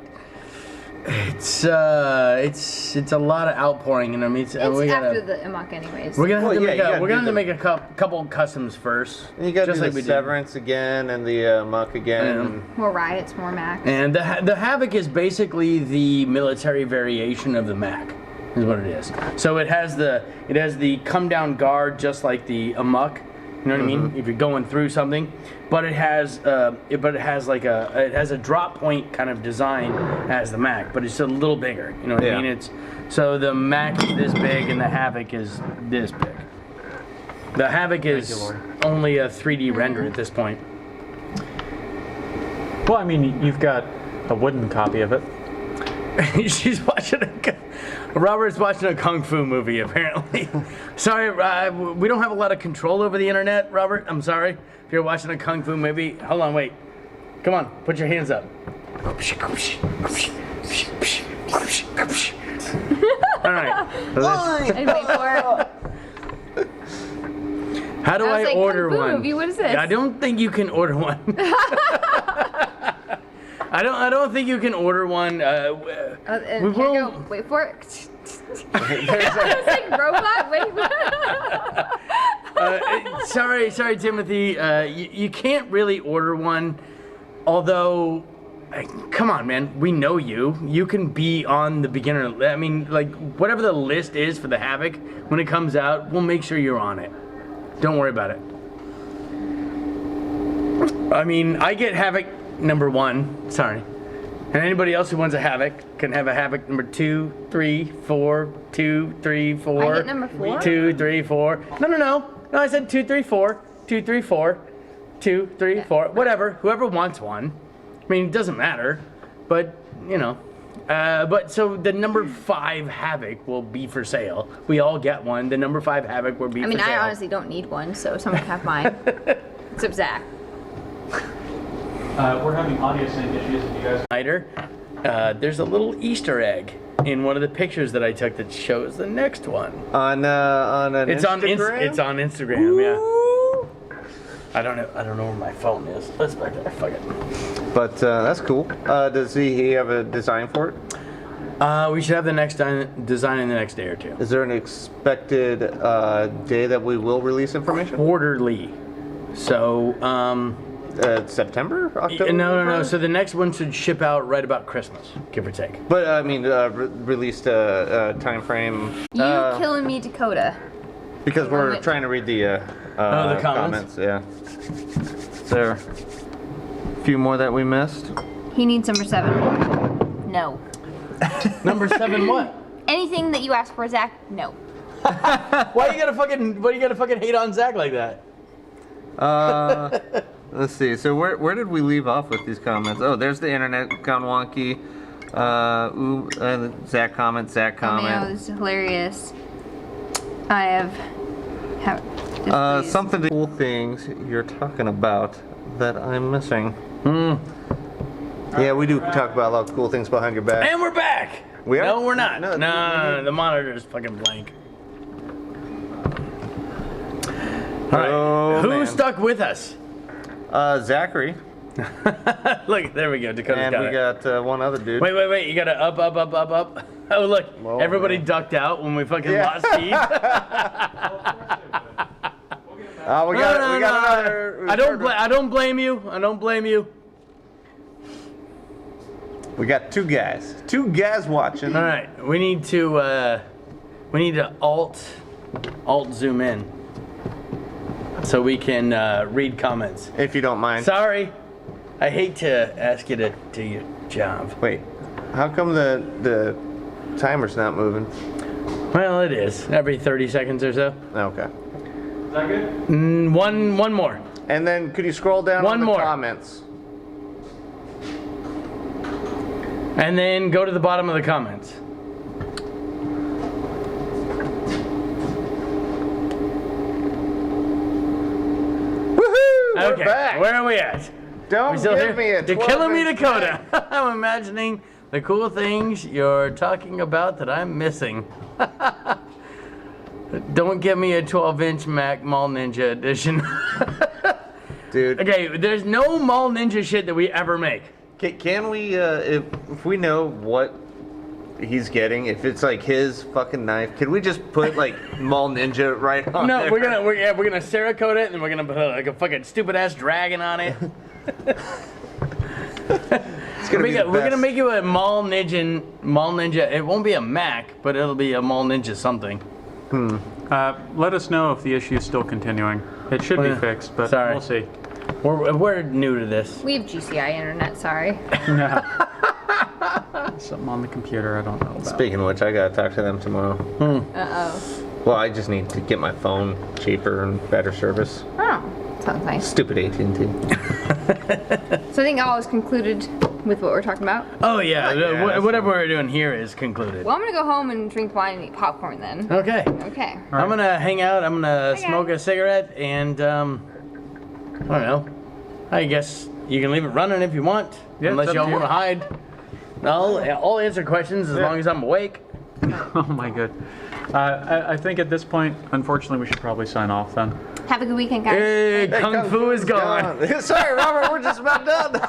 it's a lot of outpouring, and I mean, It's we after gotta, the Amok anyways. we're gonna have Well, to yeah, make you gotta we're gonna do have to make a couple customs first, You gotta just do like the we did. Severance again and the Muck again. Yeah. and- More riots, more Mac. And the Havoc is basically the military variation of the Mac, is what it is. So it has the come down guard just like the Amok. You know what I mean? If you're going through something, but it has a drop point kind of design as the Mac, but it's a little bigger. You know what Yeah. I mean? So the Mac is this big and the Havoc is this big. The Havoc is Lord. only a 3D render at this point. Well, I mean, you've got a wooden copy of it. She's watching Robert's watching a kung fu movie, apparently. Sorry, we don't have a lot of control over the internet, Robert. I'm sorry. If you're watching a kung fu movie, hold on, wait. Come on, put your hands up. All right. And wait for it. How do I I, was like, order Kung Fu one? movie, what is this? I don't think you can order one. I don't think you can order one. And We here you will- go. Wait for it. I was like, robot, wait for it. Sorry, Timothy. You can't really order one. Although, come on, man. We know you. You can be on the beginner. I mean, like, whatever the list is for the Havoc, when it comes out, we'll make sure you're on it. Don't worry about it. I mean, I get Havoc number 1. Sorry. And anybody else who wants a Havoc can have a Havoc number 2, 3, 4, 2, 3, 4. I get number 4? 2, 3, 4. No, I said 2, 3, 4. 2, 3, 4. 2, 3, 4. Whatever. Whoever wants one. I mean, it doesn't matter. But, you know. But so the number 5 Havoc will be for sale. We all get one. The number 5 Havoc will be I mean, for sale. I honestly don't need one, so someone can have mine. Except Zach. We're having audio sync issues if you guys... Snyder, there's a little Easter egg in one of the pictures that I took that shows the next one. On an It's Instagram? it's on Instagram, yeah. I don't know where my phone is. Let's back there. Fuck it. But that's cool. Does he have a design for it? We should have the next design in the next day or two. Is there an expected day that we will release information? Quarterly. So, September? October? no. So the next one should ship out right about Christmas, give or take. But I mean, released time frame. You killing me, Dakota. Because we're Moment. trying to read the the comments? Yeah. Is there a few more that we missed? He needs number 7. No. Number 7 what? Anything that you ask for, Zach, no. Why you gotta fucking hate on Zach like that? Let's see. So where did we leave off with these comments? Oh, there's the internet gone wonky. Zach comment. Oh, man, this is hilarious. I have Something to cool things you're talking about that I'm missing. Yeah, we do talk about a lot of cool things behind your back. And we're back! We are? No, we're not. No, No, the monitor is fucking blank. All right, Oh, who man. stuck with us? Zachary. Look, there we go. Dakota's And got we it. got one other dude. Wait. You gotta up. Oh, look. Whoa, Everybody man. ducked out when we fucking Yeah. lost Steve. We got another. I don't blame you. We got two guys. Two guys watching. All right. We need to alt zoom in so we can read comments. If you don't mind. Sorry. I hate to ask you to do your job. Wait, how come the timer's not moving? Well, it is. Every 30 seconds or so. Okay. Is that good? One more. And then could you scroll down One on the more. comments? And then go to the bottom of the comments. Woohoo! We're Okay, back. where are we at? Don't We still give here? me a You're killing me, 12-inch Dakota. I'm imagining the cool things you're talking about that I'm missing. Don't give me a 12-inch Mac Mall Ninja edition. Dude. Okay, there's no Mall Ninja shit that we ever make. Can we, if we know what he's getting, if it's like his fucking knife, can we just put like Mall Ninja right on No, there? we're gonna Cerakote it, and we're gonna put like a fucking stupid ass dragon on it. It's gonna be the We're gonna best. make you a Mall Ninja. It won't be a Mac, but it'll be a Mall Ninja something. Let us know if the issue is still continuing. It should be Yeah. fixed, but Sorry. we'll see. We're new to this. We have GCI internet, sorry. Something on the computer I don't know about. Speaking of which, I gotta talk to them tomorrow. Uh-oh. Well, I just need to get my phone cheaper and better service. Oh, sounds nice. Stupid AT&T. So I think all is concluded with what we're talking about. Oh yeah, Yeah, whatever we're doing here is concluded. Well, I'm gonna go home and drink wine and eat popcorn then. Okay. Okay. I'm gonna hang out. I'm gonna Okay. smoke a cigarette and I don't know, I guess you can leave it running if you want, Yeah, unless it's you up all to want to hide. I'll answer questions as long as I'm awake. Oh my good. I think at this point, unfortunately, we should probably sign off then. Have a good weekend, guys. Hey, Kung Fu is gone. Sorry, Robert, we're just about done.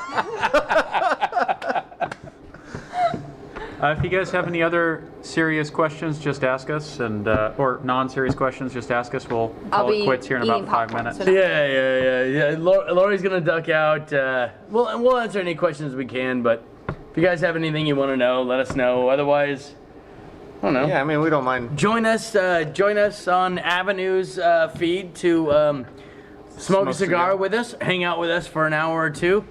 If you guys have any other serious questions, just ask us, and or non-serious questions, just ask us. We'll call it quits here in about 5 minutes. Yeah. Lori's gonna duck out. We'll answer any questions we can, but if you guys have anything you want to know, let us know. Otherwise, I don't know. Yeah, I mean, we don't mind. Join us on Avenue's feed to smoke a cigar with us, hang out with us for an hour or two,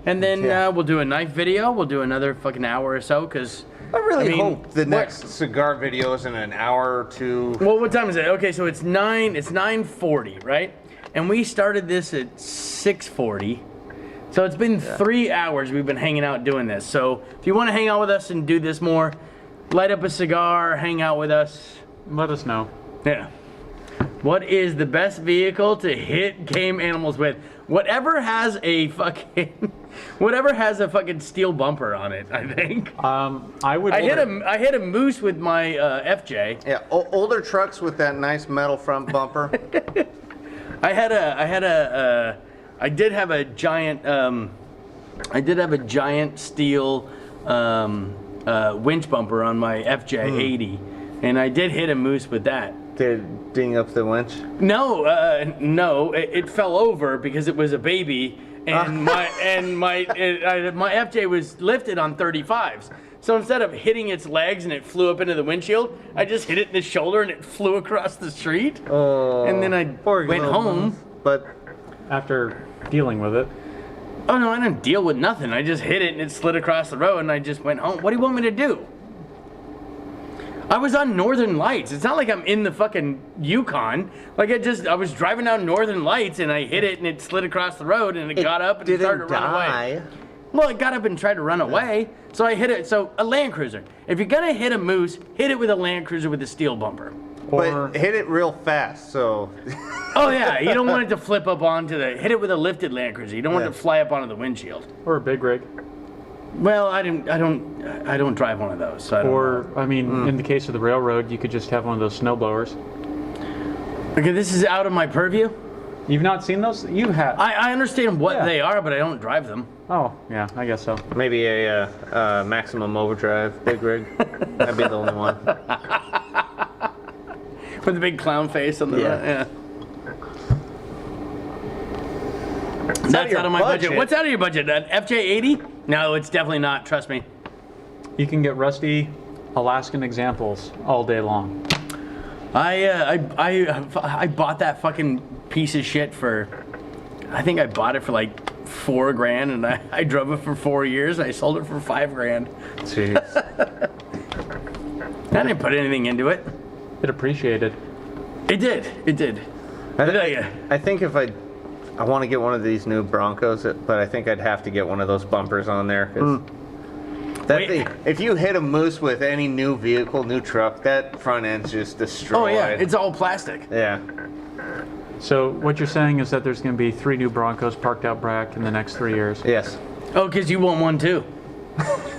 and then we'll do a knife video. We'll do another fucking hour or so, because I really hope the next cigar video is in an hour or two. Well, what time is it? Okay, so it's 9:40, right? And we started this at 6:40. So it's been 3 hours we've been hanging out doing this. So if you want to hang out with us and do this more, light up a cigar, hang out with us. Let us know. Yeah. What is the best vehicle to hit game animals with? Whatever has a fucking steel bumper on it, I think. I hit a moose with my FJ. Yeah, older trucks with that nice metal front bumper. I did have a giant steel winch bumper on my FJ80, and I did hit a moose with that. Did it ding up the winch? No, it fell over because it was a baby, and my FJ was lifted on 35s. So instead of hitting its legs and it flew up into the windshield, I just hit it in the shoulder and it flew across the street. Oh, and then I went home. But after dealing with it. Oh no, I didn't deal with nothing. I just hit it and it slid across the road and I just went home. What do you want me to do? I was on Northern Lights. It's not like I'm in the fucking Yukon. Like I was driving down Northern Lights and I hit it and it slid across the road and it got up and started to run away. Well, it got up and tried to run away. So I hit it. So a Land Cruiser. If you're gonna hit a moose, hit it with a Land Cruiser with a steel bumper. But hit it real fast, so. Oh yeah, you don't want it to flip up onto hit it with a lifted Land Cruiser. You don't want it to fly up onto the windshield. Or a big rig. Well, I don't drive one of those. So I don't know. In the case of the railroad, you could just have one of those snow blowers. Okay, this is out of my purview. You've not seen those? You have. I understand what they are, but I don't drive them. Oh, yeah, I guess so. Maybe a maximum overdrive big rig. That'd be the only one. With the big clown face on the front. Yeah. That's out of my budget. What's out of your budget? An FJ80? No, it's definitely not. Trust me. You can get rusty Alaskan examples all day long. I bought that fucking piece of shit for. I think I bought it for like $4,000, and I drove it for 4 years. I sold it for $5,000. Jeez. I didn't put anything into it. It appreciated. It did. It did. I think if I want to get one of these new Broncos, but I think I'd have to get one of those bumpers on there. That thing, if you hit a moose with any new vehicle, new truck, that front end's just destroyed. Oh yeah, it's all plastic. Yeah. So what you're saying is that there's going to be 3 new Broncos parked out back in the next 3 years? Yes. Oh, because you want one too.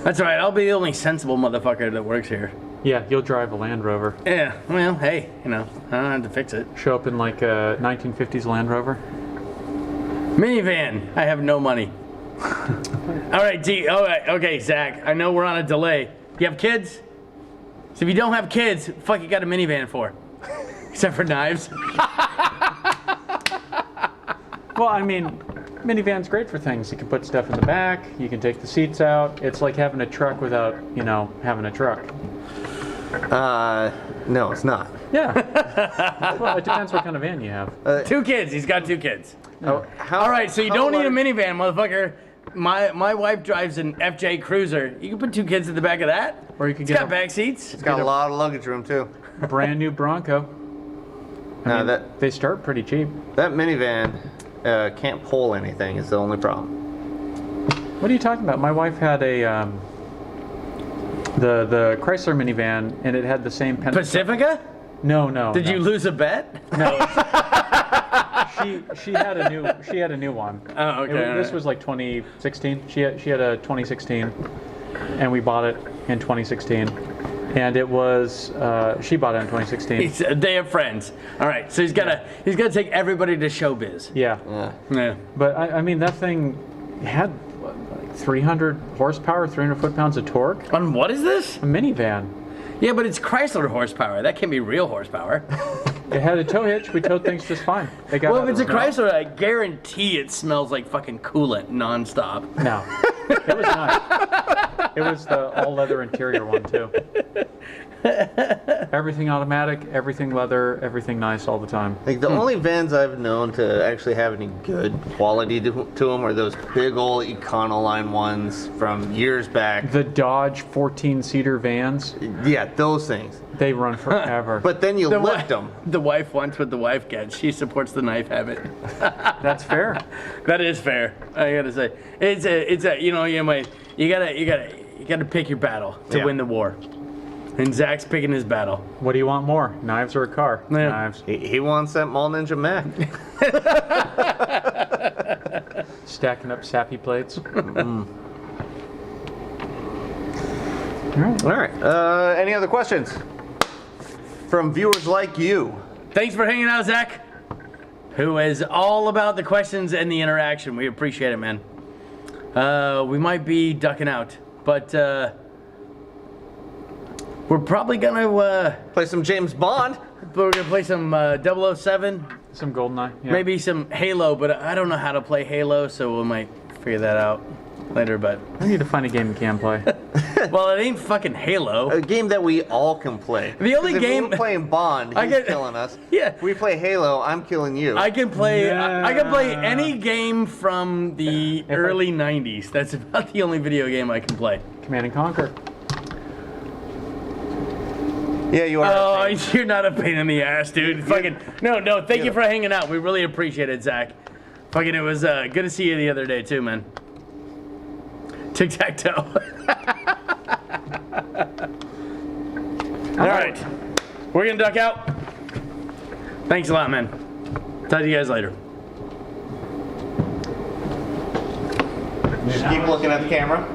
That's all right. I'll be the only sensible motherfucker that works here. Yeah, you'll drive a Land Rover. Yeah, well, hey, I don't have to fix it. Show up in like a 1950s Land Rover. Minivan. I have no money. All right, okay, Zach. I know we're on a delay. You have kids? So if you don't have kids, fuck you got a minivan for? Except for knives. Well, I mean, minivan's great for things. You can put stuff in the back. You can take the seats out. It's like having a truck without, having a truck. No, it's not. Yeah. Well, it depends what kind of van you have. 2 kids. He's got 2 kids. Oh, all right, so you don't need a minivan, motherfucker. My wife drives an FJ Cruiser. You can put 2 kids in the back of that. Or you can It's got back seats. It's got a lot of luggage room too. a brand new Bronco. I mean, they start pretty cheap. That minivan can't pull anything is the only problem. What are you talking about? My wife had a the Chrysler minivan, and it had the same Pacifica? No. Did you lose a bet? No. she had a new one. Oh, okay, This alright. was like 2016. She had a 2016, and we bought it in 2016. And it was she bought it in 2016. They have friends. All right, so he's gotta take everybody to showbiz. Yeah. Yeah. But I mean that thing had what, like 300 horsepower, 300 foot-pounds of torque. On what is this? A minivan. Yeah, but it's Chrysler horsepower. That can't be real horsepower. It had a tow hitch. We towed things just fine. They got Well, out if it's a of the snow. Chrysler, I guarantee it smells like fucking coolant nonstop. No, it was nice. It was the all-leather interior one too. Everything automatic, everything leather, everything nice all the time. Like the only vans I've known to actually have any good quality to them are those big old Econoline ones from years back. The Dodge 14-seater vans, Yeah, those things. they run forever. But then you lift them. The wife wants what the wife gets. She supports the knife habit. That's fair. That is fair. I gotta say, it's a you gotta pick your battle to Yeah. win the war. And Zach's picking his battle. What do you want more, knives or a car? Yeah. Knives. He wants that Mall Ninja Mac. Stacking up sappy plates. Mm. All right. All right. Any other questions from viewers like you? Thanks for hanging out, Zach. Who is all about the questions and the interaction. We appreciate it, man. We might be ducking out, but we're probably gonna Play some James Bond. we're gonna play some 007, Some GoldenEye. Yeah. maybe some Halo, but I don't know how to play Halo, so we might figure that out later. But I need to find a game you can play. well, it ain't fucking Halo. A game that we all can play. The only 'Cause if game- we're playing Bond, I he's get- killing us. Yeah. If we play Halo, I'm killing you. I can play. I can play Yeah. any game from the early '90s. That's about the only video game I can play. Command and Conquer. Yeah, you are. Oh, you're not a pain in the ass, dude. Fucking no. Thank you for hanging out. We really appreciate it, Zach. Fucking, it was good to see you the other day too, man. Tic tac toe. All right, we're gonna duck out. Thanks a lot, man. Talk to you guys later. Just keep looking at the camera.